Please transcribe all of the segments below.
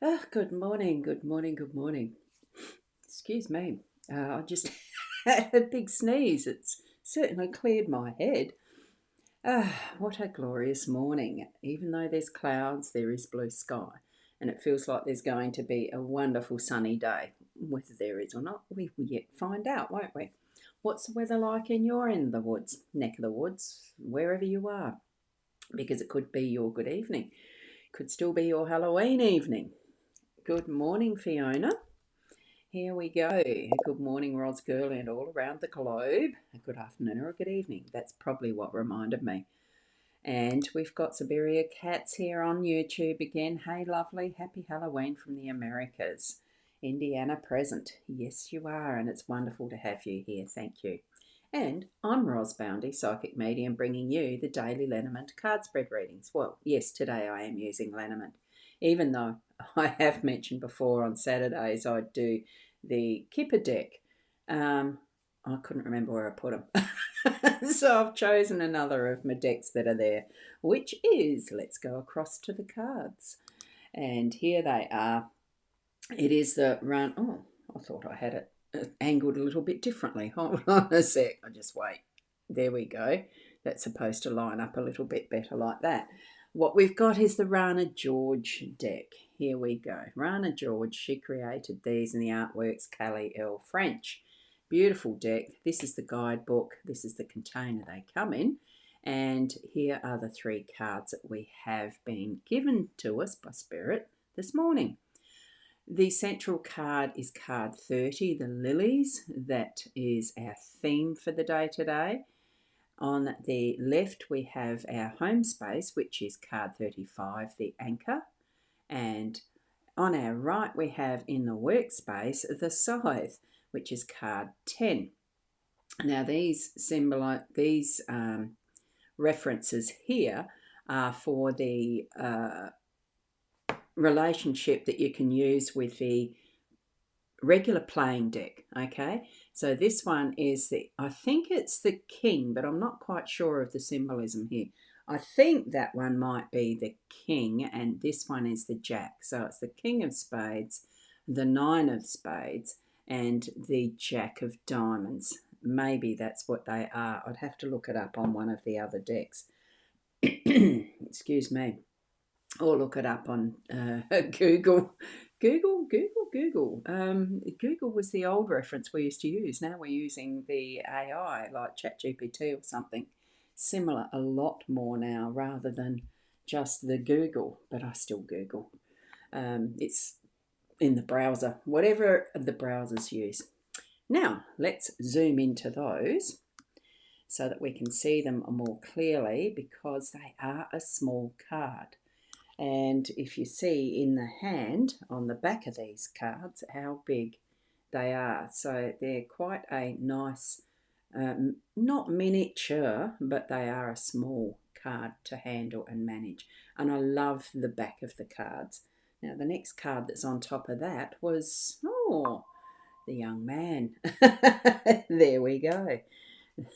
Good morning, good morning, good morning. Excuse me. I just had a big sneeze. It's certainly cleared my head. What a glorious morning. Even though there's clouds, there is blue sky. And it feels like there's going to be a wonderful sunny day. Whether there is or not, we will yet find out, won't we? What's the weather like in your end of the woods, neck of the woods, wherever you are? Because it could be your good evening, could still be your Halloween evening. Good morning, Fiona. Here we go. Good morning, Roz Girl, and all around the globe. A good afternoon or a good evening. That's probably what reminded me. And we've got Siberia Cats here on YouTube again. Hey, lovely. Happy Halloween from the Americas. Indiana present. Yes, you are, and it's wonderful to have you here. Thank you. And I'm rosboundy, psychic medium, bringing you the daily Lenormand card spread readings. Well, yes, today I am using Lenormand, even though I have mentioned before on Saturdays I'd do the Kipper deck. I couldn't remember where I put them. So I've chosen another of my decks that are there, which is, let's go across to the cards. And here they are. It is the run. Oh, I thought I had it angled a little bit differently. Hold on a sec. I just wait. There we go. That's supposed to line up a little bit better like that. What we've got is the Rana George deck. Here we go. Rana George, she created these in the artworks Callie L. French. Beautiful deck. This is the guidebook. This is the container they come in. And here are the three cards that we have been given to us by Spirit this morning. The central card is card 30, the lilies. That is our theme for the day today. On the left, we have our home space, which is card 35, the anchor. And on our right, we have in the workspace the scythe, which is card 10. Now, these references here are for the relationship that you can use with the regular playing deck. Okay, so this one is I think it's the king, but I'm not quite sure of the symbolism here. I think that one might be the king, and this one is the jack. So it's the king of spades, the nine of spades, and the jack of diamonds. Maybe that's what they are. I'd have to look it up on one of the other decks. Excuse me. Or look it up on Google. Google. Google was the old reference we used to use. Now we're using the AI like ChatGPT or something similar a lot more now rather than just the Google, but I still Google. It's in the browser, whatever the browsers use. Now let's zoom into those so that we can see them more clearly because they are a small card. And if you see in the hand on the back of these cards how big they are. So they're quite a nice, not miniature, but they are a small card to handle and manage. And I love the back of the cards. Now the next card that's on top of that was, the young man. There we go.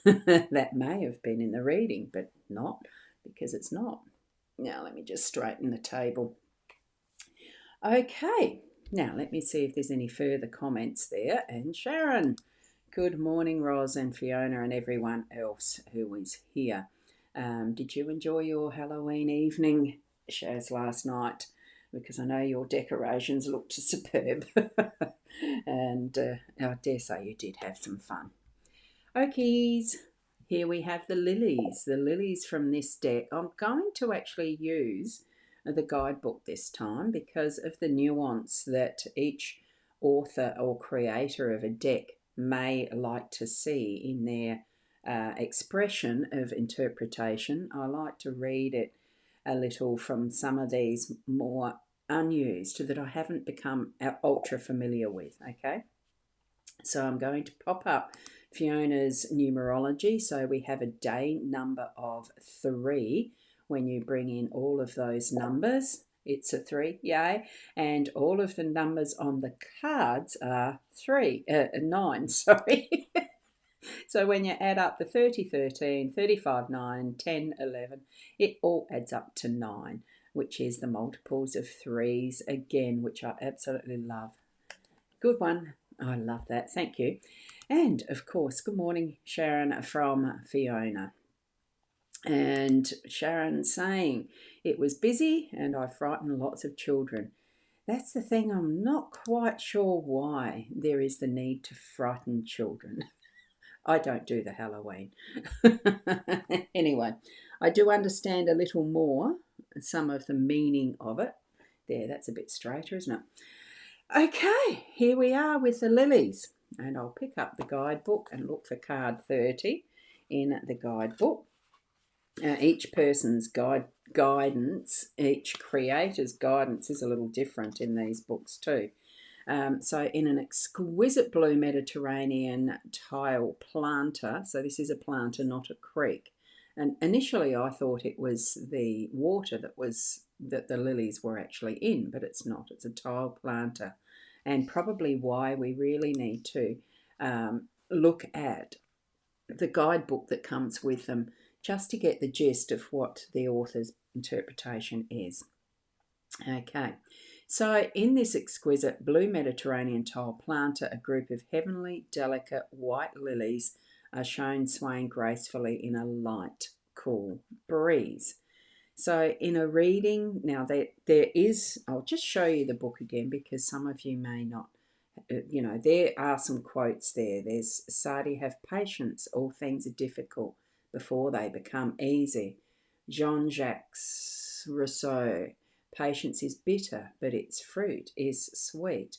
That may have been in the reading, but not, because it's not. Now let me just straighten the table. Okay, now let me see if there's any further comments there. And Sharon, good morning, Roz and Fiona and everyone else who is here. Did you enjoy your Halloween evening, Shaz, last night? Because I know your decorations looked superb. And I dare say you did have some fun. Okies, here we have the lilies from this deck. I'm going to actually use the guidebook this time because of the nuance that each author or creator of a deck may like to see in their expression of interpretation. I like to read it a little from some of these more unused that I haven't become ultra familiar with, okay? So I'm going to pop up Fiona's numerology. So we have a day number of 3. When you bring in all of those numbers, it's a 3, yay. And all of the numbers on the cards are 9, sorry. So when you add up the 30, 13, 35, 9, 10, 11, it all adds up to 9. which is the multiples of threes again, which I absolutely love. Good one. I love that. Thank you. And of course, good morning, Sharon from Fiona. And Sharon saying, it was busy and I frightened lots of children. That's the thing, I'm not quite sure why there is the need to frighten children. I don't do the Halloween. Anyway, I do understand a little more some of the meaning of it. There, that's a bit straighter, isn't it? Okay, here we are with the lilies. And I'll pick up the guidebook and look for card 30 in the guidebook. Each person's guidance, each creator's guidance is a little different in these books too. So in an exquisite blue Mediterranean tile planter, so this is a planter, not a creek. And initially I thought it was the water that the lilies were actually in, but it's not. It's a tile planter. And probably why we really need to look at the guidebook that comes with them just to get the gist of what the author's interpretation is. Okay, so in this exquisite blue Mediterranean tile planter, a group of heavenly, delicate white lilies are shown swaying gracefully in a light, cool breeze. So in a reading, now there is, I'll just show you the book again because some of you may not, there are some quotes there. There's Sadi, have patience, all things are difficult before they become easy. Jean-Jacques Rousseau, patience is bitter, but its fruit is sweet.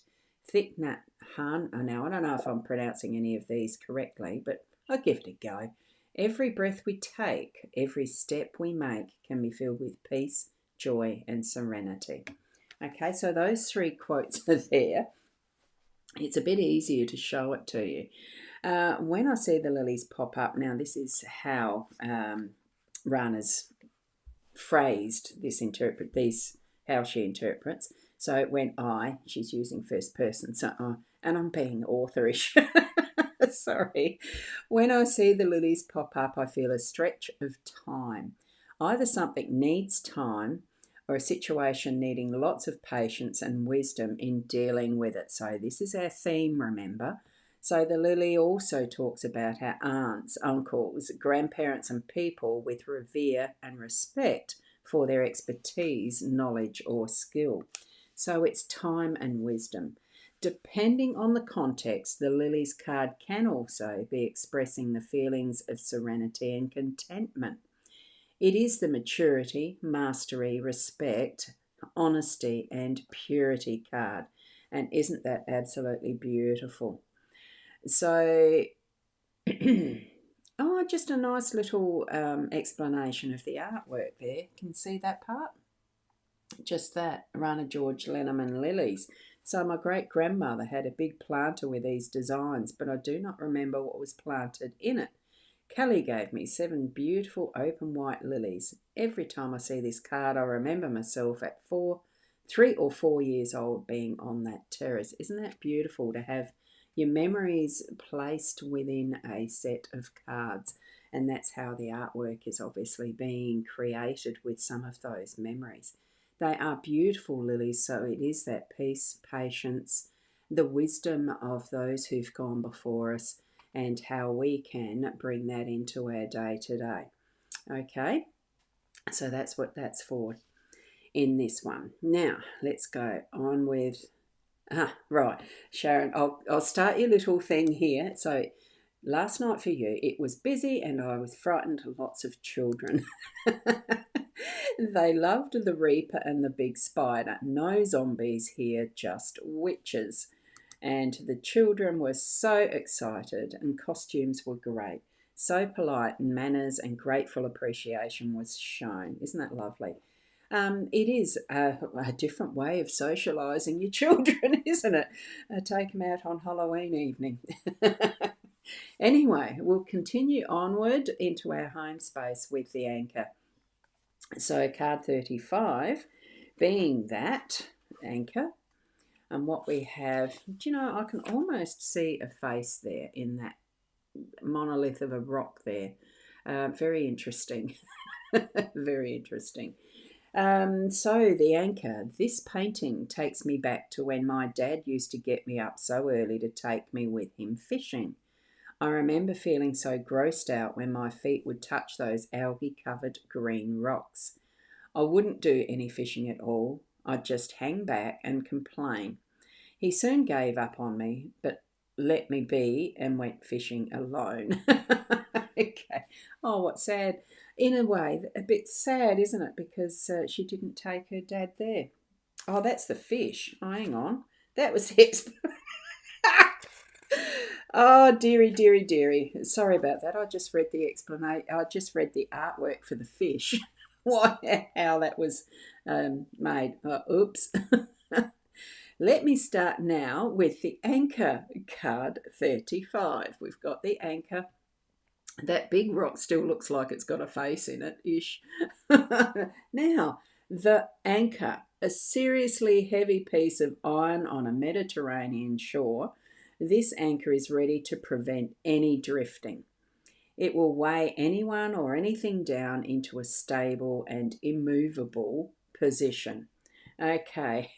Thich Nhat Hanh, now I don't know if I'm pronouncing any of these correctly, but I'll give it a go. Every breath we take, every step we make can be filled with peace, joy, and serenity. Okay, so those three quotes are there. It's a bit easier to show it to you. When I see the lilies pop up, now this is how Rana's phrased how she interprets. So when she's using first person, so and I'm being authorish. Sorry. When I see the lilies pop up, I feel a stretch of time. Either something needs time or a situation needing lots of patience and wisdom in dealing with it. So this is our theme, remember. So the lily also talks about our aunts, uncles, grandparents and people with revere and respect for their expertise, knowledge or skill. So it's time and wisdom. Depending on the context, the lily's card can also be expressing the feelings of serenity and contentment. It is the maturity, mastery, respect, honesty, and purity card. And isn't that absolutely beautiful? So, just a nice little explanation of the artwork there. Can you see that part? Just that, Rana George Lenormand lilies. So my great-grandmother had a big planter with these designs, but I do not remember what was planted in it. Kelly gave me 7 beautiful open white lilies. Every time I see this card, I remember myself at 3 or 4 years old being on that terrace. Isn't that beautiful to have your memories placed within a set of cards? And that's how the artwork is obviously being created with some of those memories. They are beautiful lilies, so it is that peace, patience, the wisdom of those who've gone before us, and how we can bring that into our day to day. Okay, so that's what that's for in this one. Now, let's go on with, right, Sharon, I'll start your little thing here. So last night for you, it was busy and I was frightened lots of children. They loved the Reaper and the big spider. No zombies here, just witches. And the children were so excited and costumes were great. So polite, and manners and grateful appreciation was shown. Isn't that lovely? It is a different way of socialising your children, isn't it? Take them out on Halloween evening. Anyway, we'll continue onward into our home space with the anchor. So card 35 being that anchor. And what we have, I can almost see a face there in that monolith of a rock there. Very interesting. Very interesting. So the anchor. This painting takes me back to when my dad used to get me up so early to take me with him fishing. I remember feeling so grossed out when my feet would touch those algae-covered green rocks. I wouldn't do any fishing at all. I'd just hang back and complain. He soon gave up on me, but let me be and went fishing alone. Okay. Oh, what sad. In a way, a bit sad, isn't it? Because she didn't take her dad there. Oh, that's the fish. Oh, hang on. That was the Oh, dearie, dearie, dearie. Sorry about that. I just read the explanation. I just read the artwork for the fish. What? How that was made. Oops. Let me start now with the anchor card 35. We've got the anchor. That big rock still looks like it's got a face in it, ish. Now, the anchor, a seriously heavy piece of iron on a Mediterranean shore. This anchor is ready to prevent any drifting. It will weigh anyone or anything down into a stable and immovable position. Okay,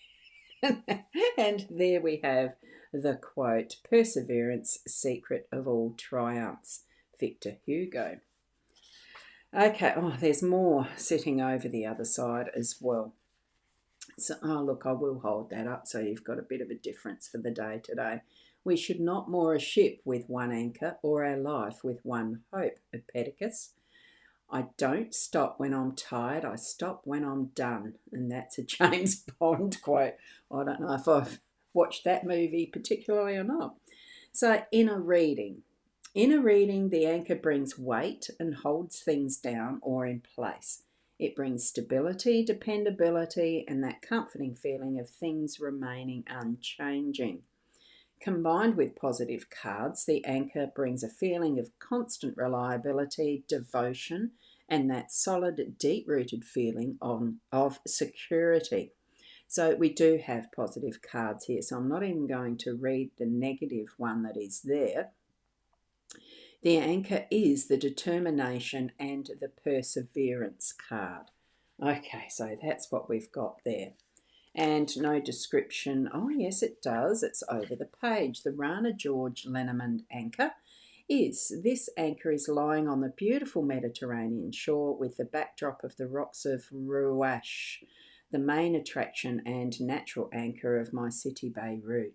and there we have the quote, Perseverance, secret of all triumphs, Victor Hugo. Okay, oh, there's more sitting over the other side as well. So, oh, look, I will hold that up so you've got a bit of a difference for the day today. We should not moor a ship with one anchor or our life with one hope, Epictetus. I don't stop when I'm tired, I stop when I'm done. And that's a James Bond quote. I don't know if I've watched that movie particularly or not. So, inner reading. Inner reading, the anchor brings weight and holds things down or in place. It brings stability, dependability, and that comforting feeling of things remaining unchanging. Combined with positive cards, the anchor brings a feeling of constant reliability, devotion, and that solid, deep rooted feeling of security. So, we do have positive cards here. So, I'm not even going to read the negative one that is there. The anchor is the determination and the perseverance card. Okay, so that's what we've got there. And no description. Oh, yes, it does. It's over the page. The Rana George Lenormand anchor is this anchor is lying on the beautiful Mediterranean shore with the backdrop of the rocks of Rouache, the main attraction and natural anchor of my city, Beirut.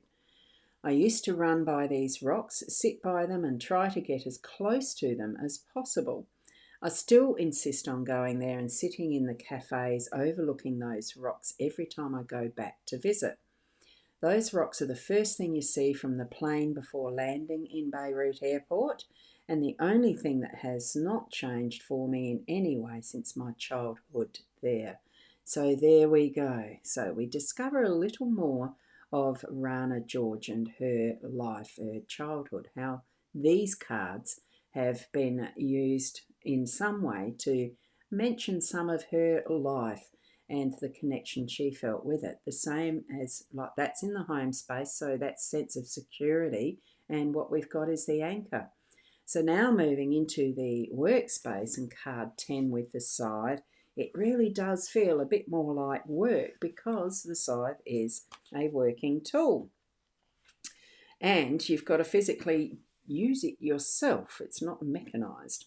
I used to run by these rocks, sit by them, and try to get as close to them as possible. I still insist on going there and sitting in the cafes overlooking those rocks every time I go back to visit. Those rocks are the first thing you see from the plane before landing in Beirut Airport, and the only thing that has not changed for me in any way since my childhood there. So there we go. So we discover a little more of Rana George and her life, her childhood, how these cards have been used in some way to mention some of her life and the connection she felt with it. The same as, like, that's in the home space, so that sense of security, and what we've got is the anchor. So now moving into the workspace and card 10 with the scythe, it really does feel a bit more like work because the scythe is a working tool. And you've got to physically use it yourself. It's not mechanised.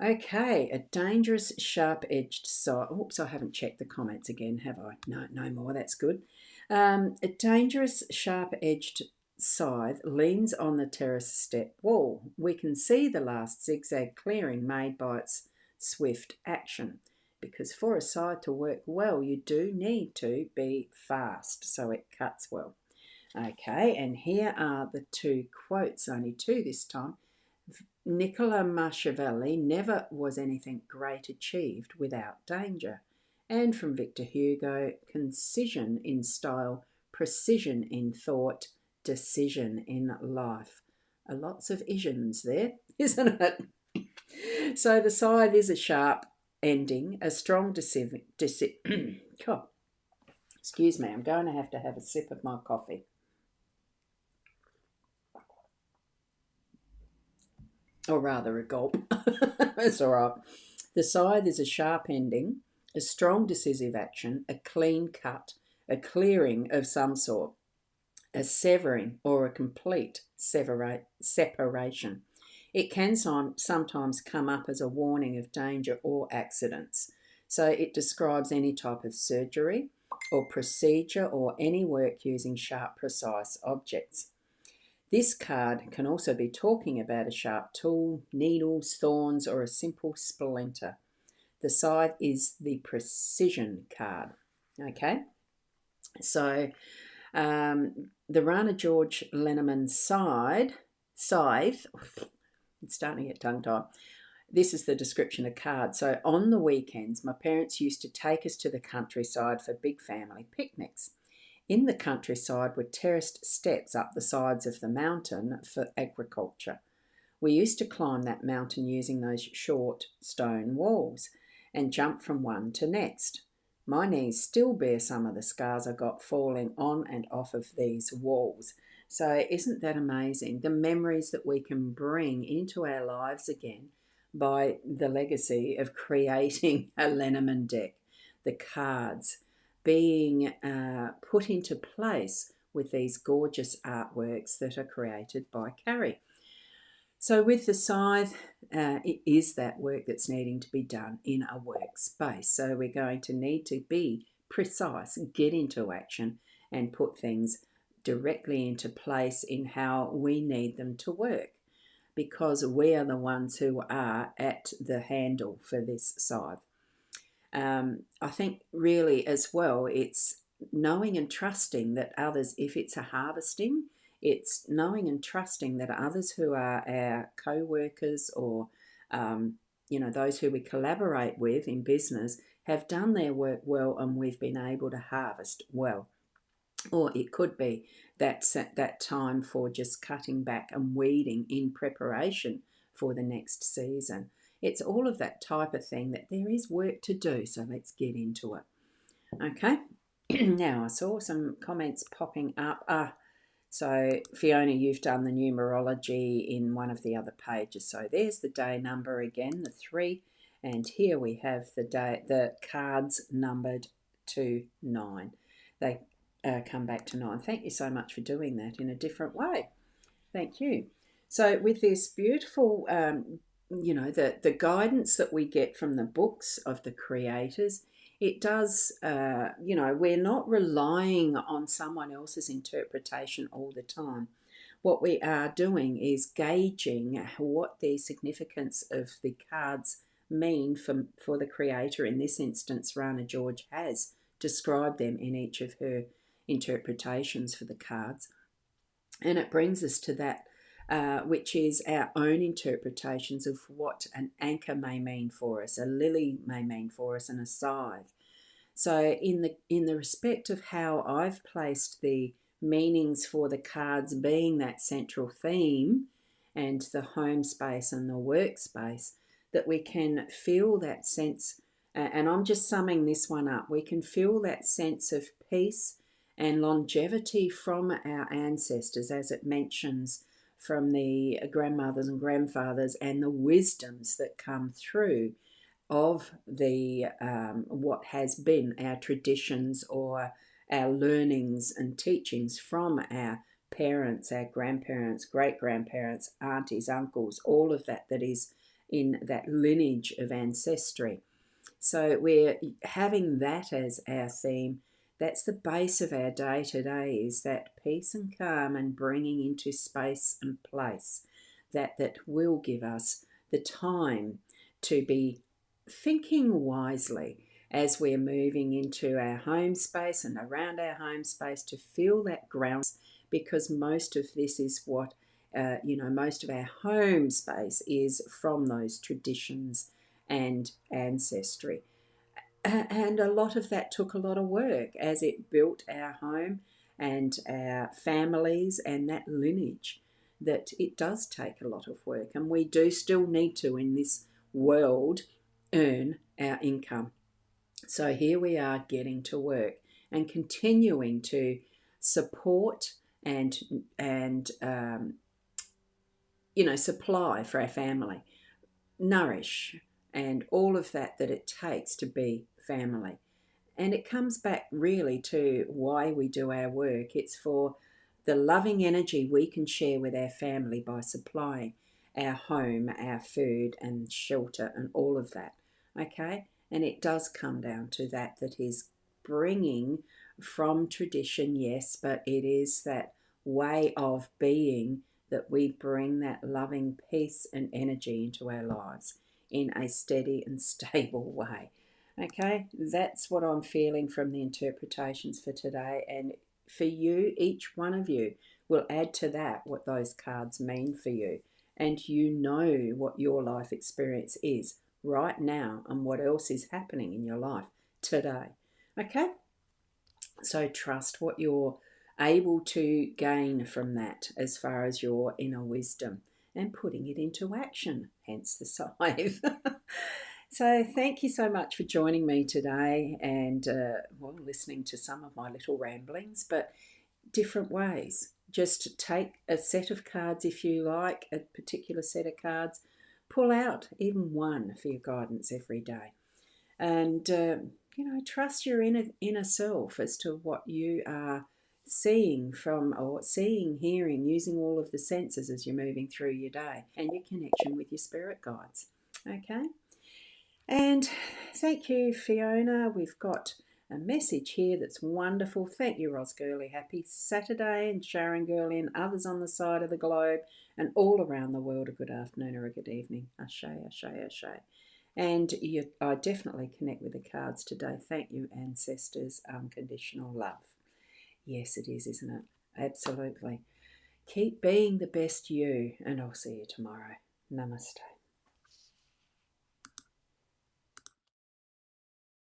Okay, a dangerous sharp-edged scythe. Oops, I haven't checked the comments again, have I? No more, that's good. A dangerous sharp-edged scythe leans on the terrace step wall. We can see the last zigzag clearing made by its swift action. Because for a scythe to work well, you do need to be fast, so it cuts well. Okay, and here are the two quotes, only two this time. Nicola Machiavelli, never was anything great achieved without danger. And from Victor Hugo, concision in style, precision in thought, decision in life. Lots of isions there, isn't it? So the scythe is a sharp ending, a strong excuse me, I'm going to have a sip of my coffee. Or rather a gulp. That's all right. The scythe is a sharp ending, a strong decisive action, a clean cut, a clearing of some sort, a severing or a complete separation. It can sometimes come up as a warning of danger or accidents. So it describes any type of surgery or procedure or any work using sharp, precise objects. This card can also be talking about a sharp tool, needles, thorns, or a simple splinter. The scythe is the precision card. Okay, so the Rana George Lenormand scythe, it's starting to get tongue-tied. This is the description of cards. So on the weekends, my parents used to take us to the countryside for big family picnics. In the countryside were terraced steps up the sides of the mountain for agriculture. We used to climb that mountain using those short stone walls and jump from one to next. My knees still bear some of the scars I got falling on and off of these walls. So isn't that amazing? The memories that we can bring into our lives again by the legacy of creating a Lenormand deck, the cards being put into place with these gorgeous artworks that are created by Carrie. So with the scythe, it is that work that's needing to be done in a workspace. So we're going to need to be precise, get into action and put things directly into place in how we need them to work, because we are the ones who are at the handle for this scythe. I think really as well, it's knowing and trusting that others, if it's a harvesting, it's knowing and trusting that others who are our co-workers or those who we collaborate with in business have done their work well and we've been able to harvest well. Or it could be that time for just cutting back and weeding in preparation for the next season. It's all of that type of thing, that there is work to do, so let's get into it. Okay, now I saw some comments popping up. So Fiona, you've done the numerology in one of the other pages. So there's the day number again, the 3, and here we have the cards numbered to 9. They come back to 9. Thank you so much for doing that in a different way. Thank you. So with this beautiful, the guidance that we get from the books of the creators, it does, we're not relying on someone else's interpretation all the time. What we are doing is gauging what the significance of the cards mean for the creator. In this instance, Rana George has described them in each of her interpretations for the cards. And it brings us to that which is our own interpretations of what an anchor may mean for us, a lily may mean for us, and a scythe. So in the respect of how I've placed the meanings for the cards being that central theme and the home space and the workspace, that we can feel that sense, and I'm just summing this one up, we can feel that sense of peace and longevity from our ancestors, as it mentions from the grandmothers and grandfathers, and the wisdoms that come through of the what has been our traditions or our learnings and teachings from our parents, our grandparents, great-grandparents, aunties, uncles, all of that is in that lineage of ancestry. So we're having that as our theme. That's the base of our day today, is that peace and calm and bringing into space and place that will give us the time to be thinking wisely as we're moving into our home space and around our home space, to feel that ground, because most of this is what, most of our home space is from those traditions and ancestry. And a lot of that took a lot of work as it built our home and our families and that lineage, that it does take a lot of work, and we do still need to, in this world, earn our income. So here we are getting to work and continuing to support and supply for our family, nourish and all of that it takes to be family. And it comes back really to why we do our work. It's for the loving energy we can share with our family by supplying our home, our food and shelter and all of that. Okay? And it does come down to that is bringing from tradition, yes, but it is that way of being that we bring that loving peace and energy into our lives in a steady and stable way. Okay, that's what I'm feeling from the interpretations for today. And for you, each one of you will add to that what those cards mean for you. And you know what your life experience is right now and what else is happening in your life today. Okay, so trust what you're able to gain from that as far as your inner wisdom and putting it into action, hence the scythe. So thank you so much for joining me today and listening to some of my little ramblings, but different ways. Just take a set of cards if you like, a particular set of cards. Pull out even one for your guidance every day. And, trust your inner self as to what you are seeing or seeing, hearing, using all of the senses as you're moving through your day and your connection with your spirit guides. Okay? And thank you, Fiona. We've got a message here that's wonderful. Thank you, Ros Gurley. Happy Saturday, and Sharon Gurley and others on the side of the globe and all around the world a good afternoon or a good evening. Ashe, ashe, ashe. And I definitely connect with the cards today. Thank you, ancestors. Unconditional love. Yes, it is, isn't it? Absolutely. Keep being the best you, and I'll see you tomorrow. Namaste.